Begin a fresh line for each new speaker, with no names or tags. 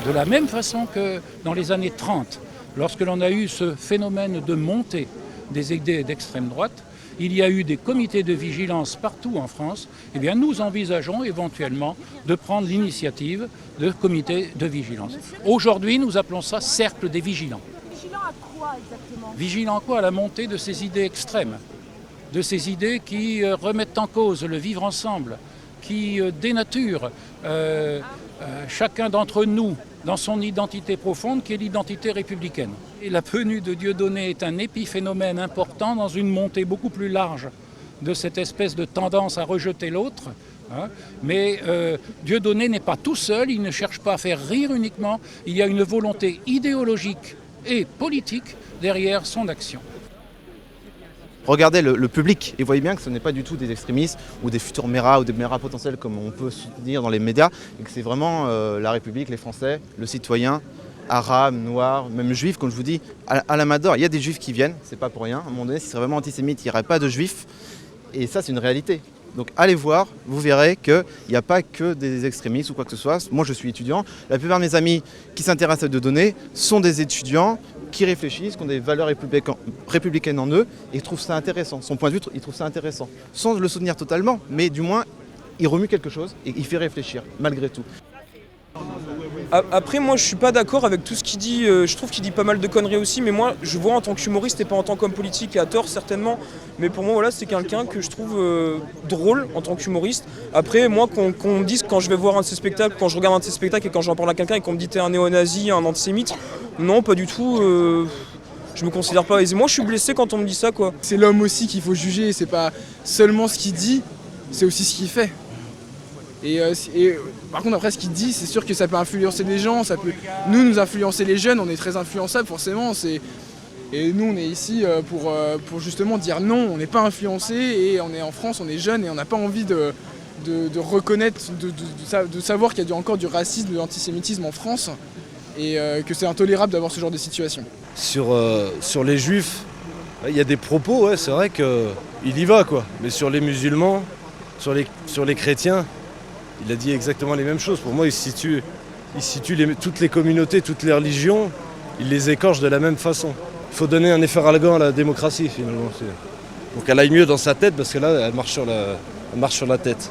De la même façon que dans les années 30, lorsque l'on a eu ce phénomène de montée des idées d'extrême droite, il y a eu des comités de vigilance partout en France, eh bien nous envisageons éventuellement de prendre l'initiative de comités de vigilance. Aujourd'hui, nous appelons ça cercle des vigilants.
Vigilant à quoi exactement?
Vigilant quoi? À la montée de ces idées extrêmes, de ces idées qui remettent en cause le vivre ensemble, qui dénaturent chacun d'entre nous dans son identité profonde qui est l'identité républicaine. Et la venue de Dieudonné est un épiphénomène important dans une montée beaucoup plus large de cette espèce de tendance à rejeter l'autre. Mais Dieudonné n'est pas tout seul, il ne cherche pas à faire rire uniquement, il y a une volonté idéologique et politique derrière son action.
Regardez le public et voyez bien que ce n'est pas du tout des extrémistes ou des futurs méras ou des méras potentiels comme on peut soutenir dans les médias, et que c'est vraiment la République, les Français, le citoyen, arabe, noir, même juif, comme je vous dis, à l'Amador. Il y a des juifs qui viennent, c'est pas pour rien. À un moment donné, si ce serait vraiment antisémite, il n'y aurait pas de juifs. Et ça, c'est une réalité. Donc allez voir, vous verrez qu'il n'y a pas que des extrémistes ou quoi que ce soit. Moi, je suis étudiant. La plupart de mes amis qui s'intéressent à Dieudonné sont des étudiants qui réfléchissent, qui ont des valeurs républicaines en eux et trouvent ça intéressant. Son point de vue, ils trouvent ça intéressant. Sans le soutenir totalement, mais du moins, il remue quelque chose et il fait réfléchir, malgré tout.
Après, moi, je suis pas d'accord avec tout ce qu'il dit. Je trouve qu'il dit pas mal de conneries aussi, mais moi, je vois en tant qu'humoriste et pas en tant qu'homme politique, et à tort certainement. Mais pour moi, voilà, c'est quelqu'un que je trouve drôle en tant qu'humoriste. Après, moi, qu'on me dise quand je vais voir un de ses spectacles, quand je regarde un de ses spectacles et quand j'en parle à quelqu'un et qu'on me dit t'es un néo-nazi, un antisémite, non, pas du tout. Je me considère pas. Et moi, je suis blessé quand on me dit ça, quoi.
C'est l'homme aussi qu'il faut juger. C'est pas seulement ce qu'il dit, c'est aussi ce qu'il fait. Et par contre, après, ce qu'il dit, c'est sûr que ça peut influencer les gens, ça peut nous influencer les jeunes, on est très influençables forcément. Et nous, on est ici pour justement dire non, on n'est pas influencé et on est en France, on est jeune et on n'a pas envie de reconnaître, de savoir qu'il y a encore du racisme, de l'antisémitisme en France et que c'est intolérable d'avoir ce genre de situation.
Sur les juifs, il y a des propos, ouais, c'est vrai qu'il y va, quoi. Mais sur les musulmans, sur les chrétiens, il a dit exactement les mêmes choses. Pour moi, il situe toutes les communautés, toutes les religions, il les écorche de la même façon. Il faut donner un effet à la démocratie, finalement. Pour qu'elle aille mieux dans sa tête, parce que là, elle marche sur la tête.